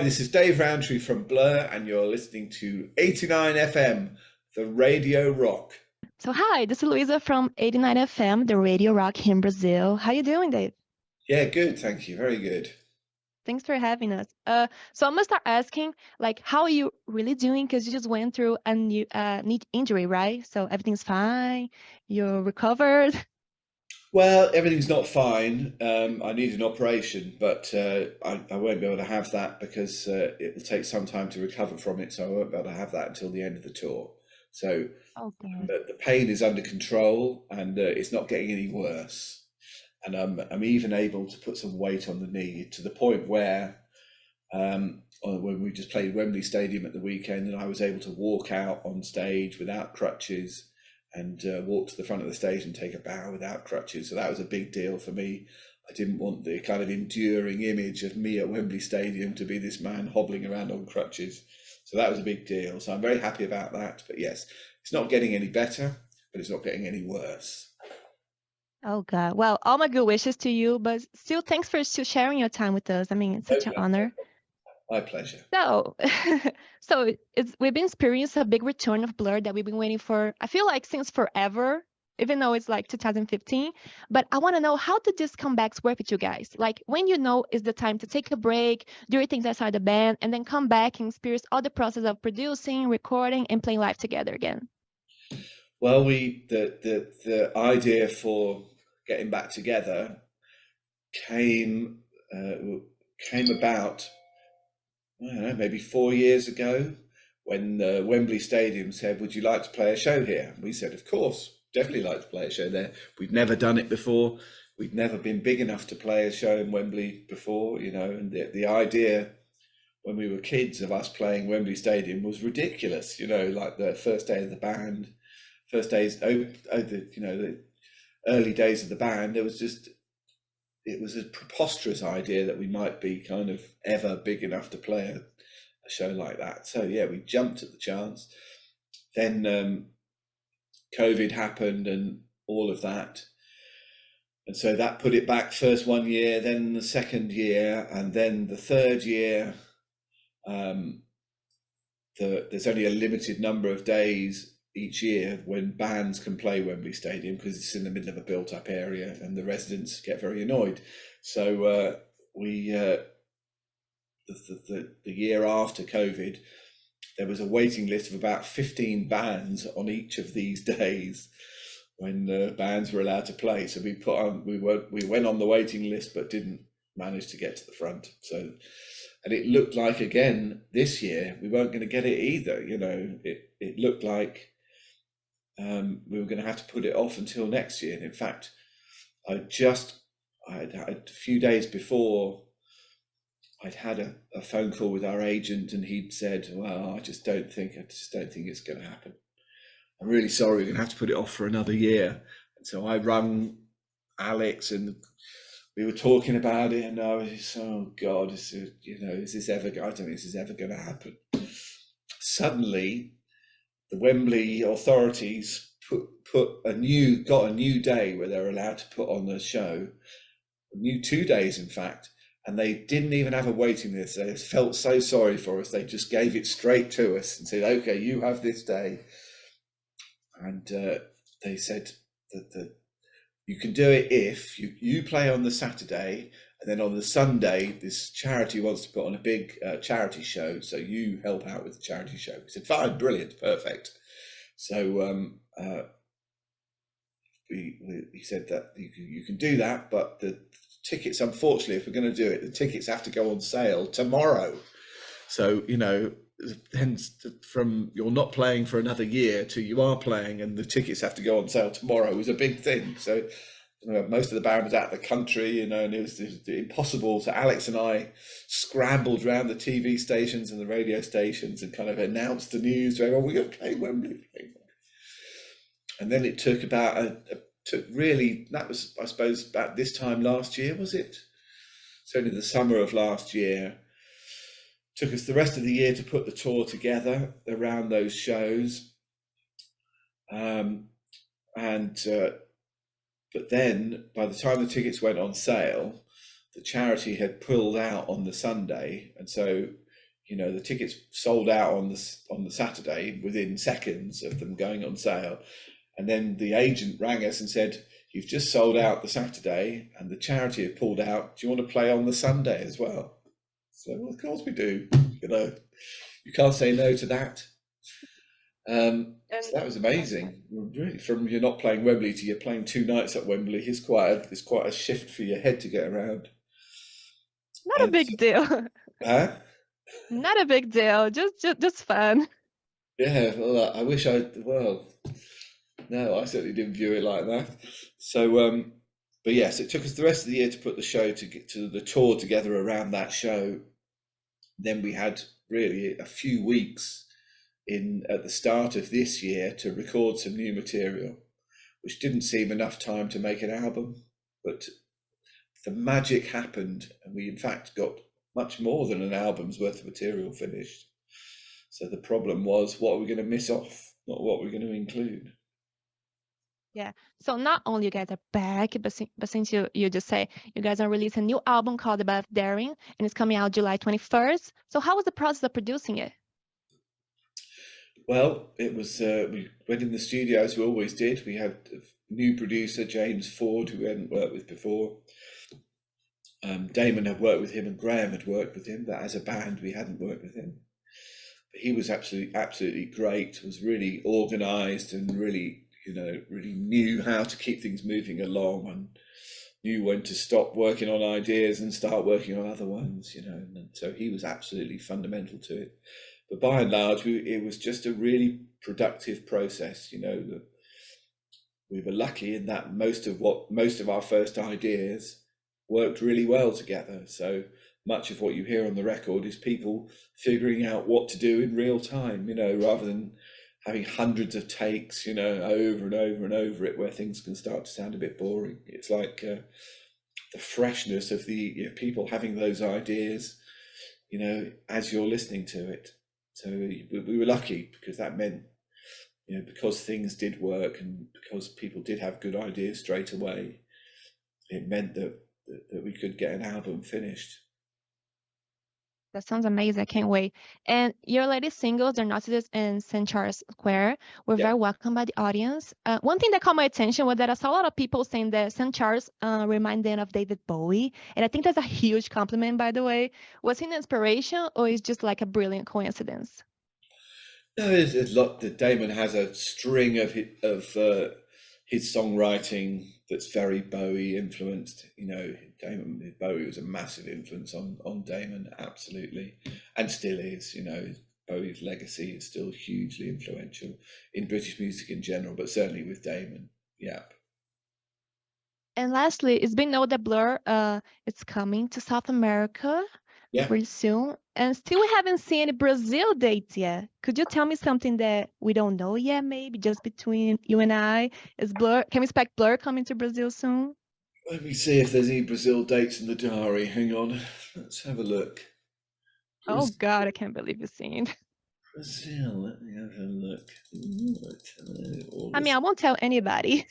This is Dave Roundtree from Blur, and you're listening to 89 FM, the Radio Rock. So hi, this is Luiza from 89 FM, the Radio Rock here in Brazil. How you doing, Dave? Yeah, good, thank you. Very good. Thanks for having us. So I'm gonna start asking, like, how are you really doing? Because you just went through a knee injury, right? So everything's fine. You're recovered. Well, everything's not fine. I need an operation, but I won't be able to have that because it will take some time to recover from it. So I won't be able to have that until the end of the tour. So Oh God. the pain is under control, and it's not getting any worse. And I'm even able to put some weight on the knee to the point where when we just played Wembley Stadium at the weekend, and I was able to walk out on stage without crutches and walk to the front of the stage and take a bow without crutches. So that was a big deal for me. I didn't want the kind of enduring image of me at Wembley Stadium to be this man hobbling around on crutches. So that was a big deal. So I'm very happy about that. But yes, it's not getting any better, but it's not getting any worse. Oh God. Well, all my good wishes to you, but still, thanks for still sharing your time with us. I mean, it's such an honor. My pleasure. So, we've been experiencing a big return of Blur that we've been waiting for, I feel like since forever, even though it's like 2015. But I want to know, how did this comebacks work with you guys? Like, when you know is the time to take a break, do your things outside the band, and then come back and experience all the process of producing, recording, and playing live together again? Well, the idea for getting back together came about, I don't know, maybe 4 years ago, when Wembley Stadium said, "Would you like to play a show here?" We said, "Of course, definitely like to play a show there." We'd never done it before. We'd never been big enough to play a show in Wembley before, and the idea when we were kids of us playing Wembley Stadium was ridiculous, like the first day of the band, first days, the early days of the band. It was a preposterous idea that we might be kind of ever big enough to play a show like that. So yeah, we jumped at the chance. Then COVID happened and all of that. And so that put it back first 1 year, then the second year, and then the third year. There's only a limited number of days each year when bands can play Wembley Stadium because it's in the middle of a built-up area and the residents get very annoyed. So the year after COVID, there was a waiting list of about 15 bands on each of these days when bands were allowed to play. So we went on the waiting list but didn't manage to get to the front. And it looked like, again, this year, we weren't going to get it either. It looked like we were going to have to put it off until next year. And in fact, I had a few days before, I'd had a phone call with our agent, and he'd said, "Well, I just don't think it's going to happen. I'm really sorry, we're going to have to put it off for another year." And so I rung Alex, and we were talking about it, and I was, "Oh God, is this ever? I don't think this is ever going to happen." Suddenly, the Wembley authorities got a new day where they're allowed to put on a show, a new 2 days, in fact, and they didn't even have a waiting list. They felt so sorry for us. They just gave it straight to us and said, "Okay, you have this day," and they said that you can do it if you play on the Saturday, and then on the Sunday, this charity wants to put on a big charity show, so you help out with the charity show. We said, "Fine, brilliant, perfect." So he said that you can do that, but the tickets, unfortunately, if we're going to do it, the tickets have to go on sale tomorrow. So, then from you're not playing for another year to you are playing and the tickets have to go on sale tomorrow was a big thing. So most of the band was out of the country, and it was impossible. So Alex and I scrambled around the TV stations and the radio stations and kind of announced the news to everyone, "We're going to play Wembley." And then it took that was, I suppose, about this time last year, was it? Certainly the summer of last year. Took us the rest of the year to put the tour together around those shows. But then by the time the tickets went on sale, the charity had pulled out on the Sunday. And so you know, the tickets sold out on the Saturday within seconds of them going on sale. And then the agent rang us and said, "You've just sold out the Saturday and the charity have pulled out. Do you want to play on the Sunday as well?" So, well, of course we do. You know, you can't say no to that. So that was amazing. Really, from you're not playing Wembley to you're playing 2 nights at Wembley is quite a shift for your head to get around. Not a big deal. Huh? Not a big deal. Just fun. Yeah. Well, I wish well, no, I certainly didn't view it like that. So, but yes, it took us the rest of the year to put the show to the tour together around that show. Then we had really a few weeks at the start of this year to record some new material, which didn't seem enough time to make an album, but the magic happened, and we in fact got much more than an album's worth of material finished. So the problem was, what are we going to miss off, not what we're going to include. Yeah. So not only you guys are back, but since you just say you guys are releasing a new album called Above Daring, and it's coming out July 21st. So how was the process of producing it? Well, it was, we went in the studio as we always did. We had a new producer, James Ford, who we hadn't worked with before. Damon had worked with him and Graham had worked with him, but as a band, we hadn't worked with him. But he was absolutely great, was really organized and really, you know, really knew how to keep things moving along and knew when to stop working on ideas and start working on other ones, you know, and so he was absolutely fundamental to it. But by and large, it was just a really productive process. You know, we were lucky in that most of our first ideas worked really well together. So much of what you hear on the record is people figuring out what to do in real time, you know, rather than having hundreds of takes, you know, over and over and over it, where things can start to sound a bit boring. It's like the freshness of the people having those ideas, you know, as you're listening to it. So we were lucky, because that meant, you know, because things did work and because people did have good ideas straight away, it meant that we could get an album finished. That sounds amazing. I can't wait. And your latest singles, "They're Narcissus" and "St. Charles Square," were very welcomed by the audience. One thing that caught my attention was that I saw a lot of people saying that St. Charles remind them of David Bowie. And I think that's a huge compliment, by the way. Was he an inspiration, or is just like a brilliant coincidence? No, there's a lot. That Damon has a string of his songwriting that's very Bowie influenced. You know, Bowie was a massive influence on Damon, absolutely, and still is. You know, Bowie's legacy is still hugely influential in British music in general, but certainly with Damon. Yeah. And lastly, it's been known that Blur is coming to South America pretty soon. And still we haven't seen any Brazil dates yet. Could you tell me something that we don't know yet, maybe just between you and I? Can we expect Blur coming to Brazil soon? Let me see if there's any Brazil dates in the diary. Hang on. Let's have a look. Oh God, I can't believe you've seen. Brazil, let me have a look. I mean, I won't tell anybody.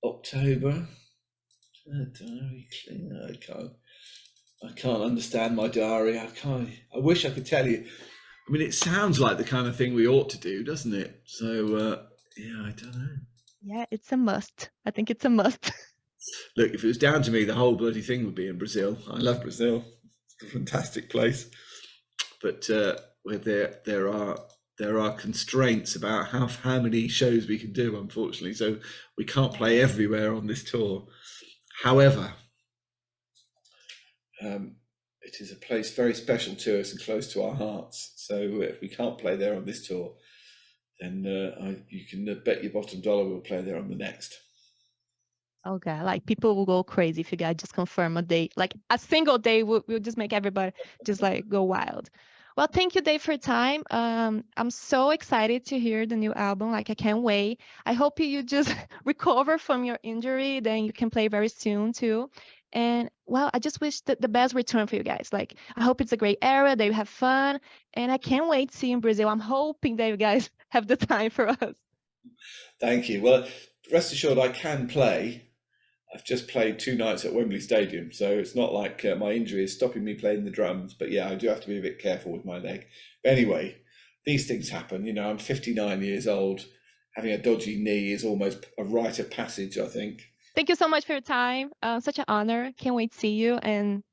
October. Diary clear. I can't understand my diary. I wish I could tell you. I mean, it sounds like the kind of thing we ought to do, doesn't it? So, yeah, I don't know. Yeah, it's a must. I think it's a must. Look, if it was down to me, the whole bloody thing would be in Brazil. I love Brazil. It's a fantastic place. But where there are constraints about how many shows we can do, unfortunately. So we can't play everywhere on this tour. However, it is a place very special to us and close to our hearts. So if we can't play there on this tour, then you can bet your bottom dollar we'll play there on the next. Oh God, like people will go crazy if you guys just confirm a date. Like a single day will just make everybody just like go wild. Well, thank you, Dave, for your time. I'm so excited to hear the new album. Like, I can't wait. I hope you just recover from your injury, then you can play very soon too. And well, I just wish the best return for you guys. Like, I hope it's a great era, that you have fun, and I can't wait to see you in Brazil. I'm hoping that you guys have the time for us. Thank you. Well, rest assured I can play. I've just played 2 nights at Wembley Stadium, so it's not like my injury is stopping me playing the drums. But yeah, I do have to be a bit careful with my leg. But anyway, these things happen. You know, I'm 59 years old. Having a dodgy knee is almost a rite of passage, I think. Thank you so much for your time. Such an honor. Can't wait to see you, and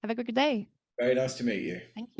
have a good day. Very nice to meet you. Thank you.